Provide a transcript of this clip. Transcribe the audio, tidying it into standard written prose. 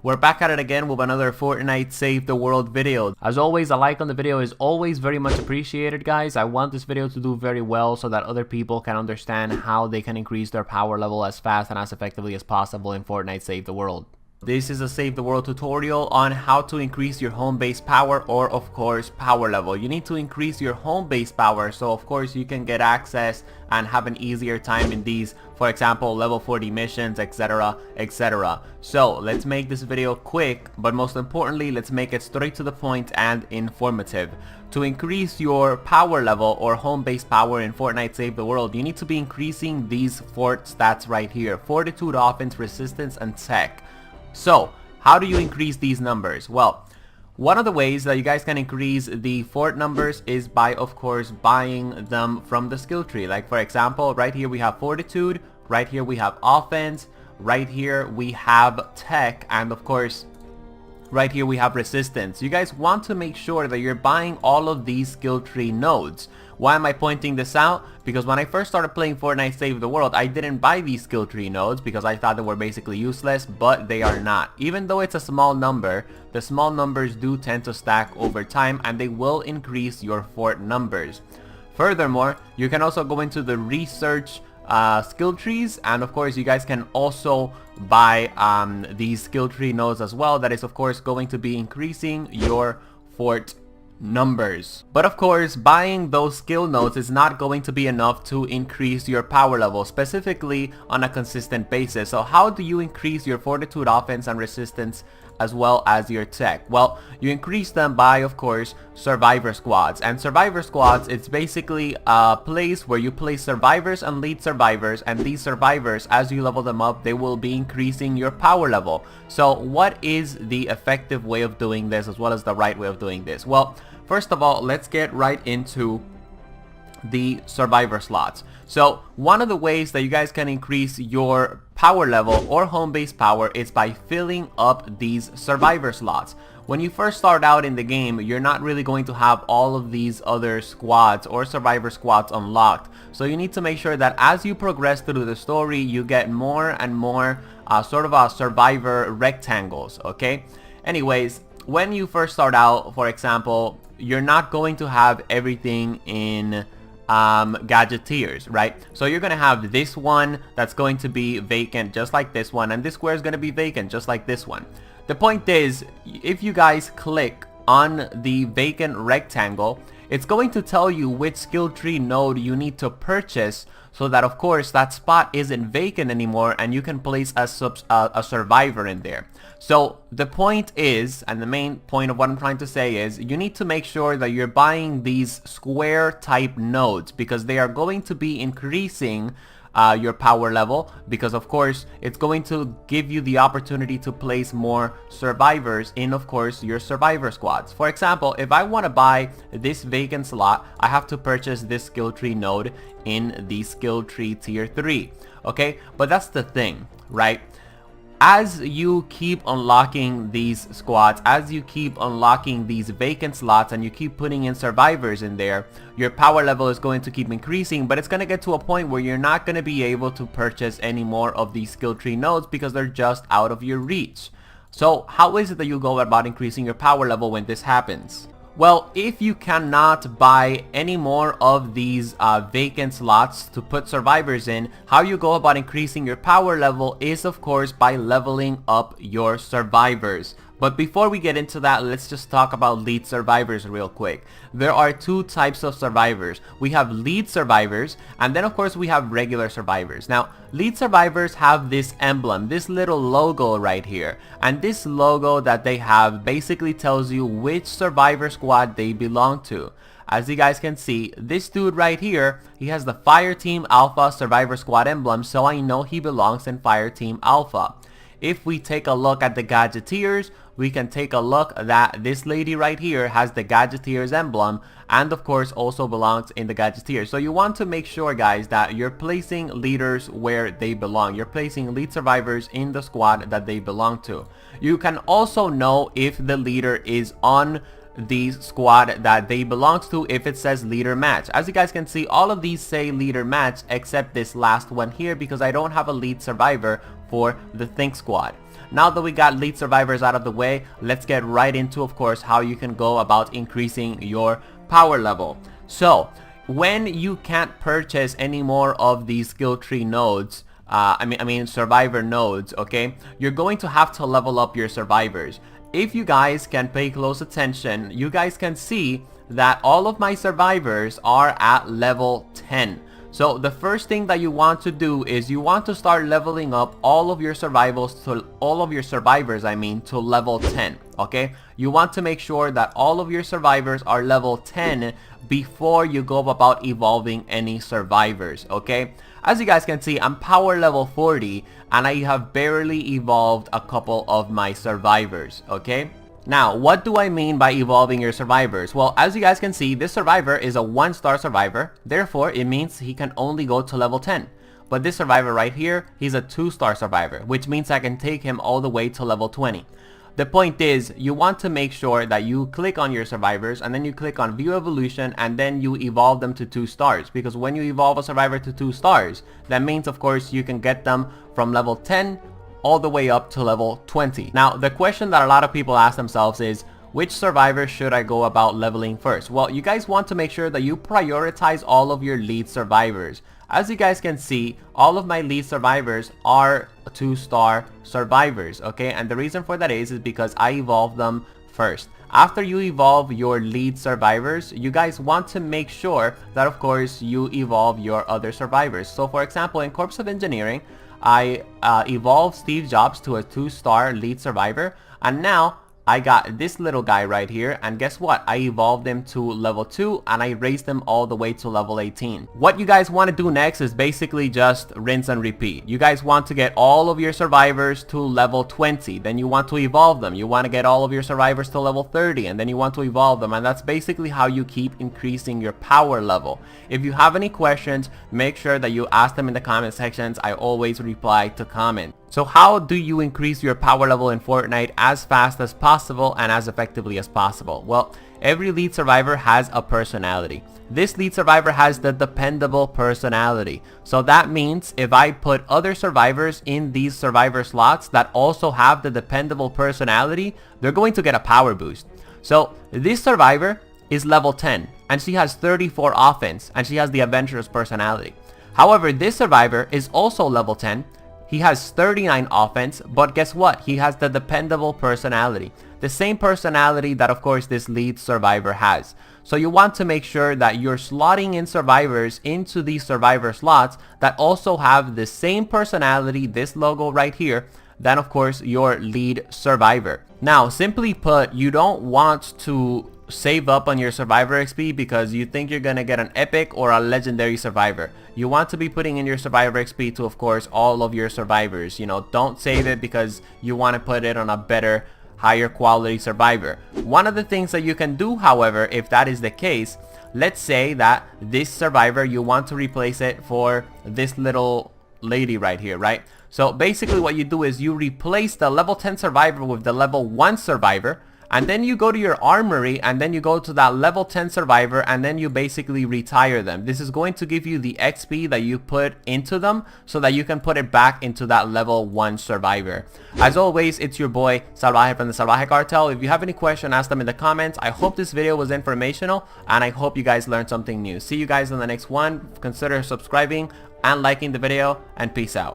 We're back at it again with another Fortnite Save the World video. As always, a like on the video is always very much appreciated, guys. I want this video to do very well so that other people can understand how they can increase their power level as fast and as effectively as possible in Fortnite Save the World. This is a Save the World tutorial on how to increase your home base power, or of course power level. You need to increase your home base power so of course you can get access and have an easier time in these, for example, level 40 missions, etc, etc. So let's make this video quick, but most importantly, let's make it straight to the point and informative. To increase your power level or home base power in Fortnite Save the World, you need to be increasing these fort stats right here: fortitude, offense, resistance, and tech. So how do you increase these numbers? Well, one of the ways that you guys can increase the fort numbers is by, of course, buying them from the skill tree. Like for example, right here we have fortitude, right here we have offense, right here we have tech, and of course right here we have resistance. You guys want to make sure that you're buying all of these skill tree nodes. Why am I pointing this out? Because when I first started playing Fortnite Save the World, I didn't buy these skill tree nodes because I thought they were basically useless, but they are not. Even though it's a small number, the small numbers do tend to stack over time and they will increase your fort numbers. Furthermore, you can also go into the research skill trees, and of course you guys can also buy these skill tree nodes as well. That is of course going to be increasing your fort numbers. But of course, buying those skill nodes is not going to be enough to increase your power level, specifically on a consistent basis. So how do you increase your fortitude, offense, and resistance as well as your tech? Well, you increase them by, of course, survivor squads. And survivor squads, it's basically a place where you place survivors and lead survivors, and these survivors, as you level them up, they will be increasing your power level. So what is the effective way of doing this, as well as the right way of doing this? Well, first of all, let's get right into the survivor slots. So one of the ways that you guys can increase your power level or home base power is by filling up these survivor slots. When you first start out in the game, you're not really going to have all of these other squads or survivor squads unlocked. So you need to make sure that as you progress through the story, you get more and more sort of survivor rectangles, okay? Anyways, when you first start out, for example, you're not going to have everything in gadgeteers, right? So you're gonna have this one that's going to be vacant just like this one, and this square is gonna be vacant just like this one. The point is, if you guys click on the vacant rectangle, it's going to tell you which skill tree node you need to purchase, so that of course that spot isn't vacant anymore and you can place a survivor in there. So the point is, and the main point of what I'm trying to say is, you need to make sure that you're buying these square type nodes, because they are going to be increasing your power level, because of course it's going to give you the opportunity to place more survivors in, of course, your survivor squads. For example, if I want to buy this vacant slot, I have to purchase this skill tree node in the skill tree tier 3. Okay, but that's the thing, right? As you keep unlocking these squads, as you keep unlocking these vacant slots, and you keep putting in survivors in there, your power level is going to keep increasing, but it's going to get to a point where you're not going to be able to purchase any more of these skill tree nodes because they're just out of your reach. So how is it that you go about increasing your power level when this happens? Well, if you cannot buy any more of these vacant slots to put survivors in, how you go about increasing your power level is, of course, by leveling up your survivors. But before we get into that, let's just talk about lead survivors real quick. There are two types of survivors. We have lead survivors, and then of course we have regular survivors. Now, lead survivors have this emblem, this little logo right here. And this logo that they have basically tells you which survivor squad they belong to. As you guys can see, this dude right here, he has the Fire Team Alpha Survivor Squad emblem, so I know he belongs in Fire Team Alpha. If we take a look at the gadgeteers, we can take a look that this lady right here has the gadgeteers emblem, and of course also belongs in the gadgeteers. So you want to make sure, guys, that you're placing leaders where they belong. You're placing lead survivors in the squad that they belong to. You can also know if the leader is on the squad that they belongs to if it says leader match. As you guys can see, all of these say leader match except this last one here, because I don't have a lead survivor for the Think squad. now that we got lead survivors out of the way, let's get right into, of course, how you can go about increasing your power level. So when you can't purchase any more of these skill tree nodes, I mean survivor nodes, okay, you're going to have to level up your survivors. If you guys can pay close attention, you guys can see that all of my survivors are at level 10. So the first thing that you want to do is you want to start leveling up all of your survivors to to level 10, okay? You want to make sure that all of your survivors are level 10 before you go about evolving any survivors, okay? As you guys can see, I'm power level 40 and I have barely evolved a couple of my survivors, okay? Now, what do I mean by evolving your survivors? Well, as you guys can see, this survivor is a 1-star survivor. Therefore, it means he can only go to level 10. But this survivor right here, he's a 2-star survivor, which means I can take him all the way to level 20. The point is, you want to make sure that you click on your survivors and then you click on view evolution and then you evolve them to 2 stars. Because when you evolve a survivor to 2 stars, that means, of course, you can get them from level 10 all the way up to level 20. Now, the question that a lot of people ask themselves is, which survivor should I go about leveling first? Well, you guys want to make sure that you prioritize all of your lead survivors. As you guys can see, all of my lead survivors are 2-star survivors, okay? And the reason for that is because I evolved them first. After you evolve your lead survivors, you guys want to make sure that, of course, you evolve your other survivors. So, for example, in Corps of Engineering, I evolved Steve Jobs to a 2-star lead survivor, and now I got this little guy right here, and guess what? I evolved him to level 2 and I raised him all the way to level 18. What you guys want to do next is basically just rinse and repeat. You guys want to get all of your survivors to level 20, then you want to evolve them. You want to get all of your survivors to level 30, and then you want to evolve them, and that's basically how you keep increasing your power level. If you have any questions, make sure that you ask them in the comment sections. I always reply to comments. So how do you increase your power level in Fortnite as fast as possible and as effectively as possible? Well, every lead survivor has a personality. This lead survivor has the dependable personality. So that means if I put other survivors in these survivor slots that also have the dependable personality, they're going to get a power boost. So this survivor is level 10 and she has 34 offense and she has the adventurous personality. However, this survivor is also level 10. He has 39 offense, but guess what? He has the dependable personality. The same personality that, of course, this lead survivor has. So you want to make sure that you're slotting in survivors into these survivor slots that also have the same personality, this logo right here, than, of course, your lead survivor. Now, simply put, you don't want to save up on your survivor XP because you think you're gonna get an epic or a legendary survivor. You want to be putting in your survivor XP to, of course, all of your survivors. You know, don't save it because you want to put it on a better, higher quality survivor. One of the things that you can do, however, if that is the case, let's say that this survivor, you want to replace it for this little lady right here, right? So basically what you do is you replace the level 10 survivor with the level 1 survivor, and then you go to your armory and then you go to that level 10 survivor and then you basically retire them. This is going to give you the XP that you put into them so that you can put it back into that level 1 survivor. As always, it's your boy Salvaje from the Salvaje Cartel. If you have any question, ask them in the comments. I hope this video was informational and I hope you guys learned something new. See you guys in the next one. Consider subscribing and liking the video, and peace out.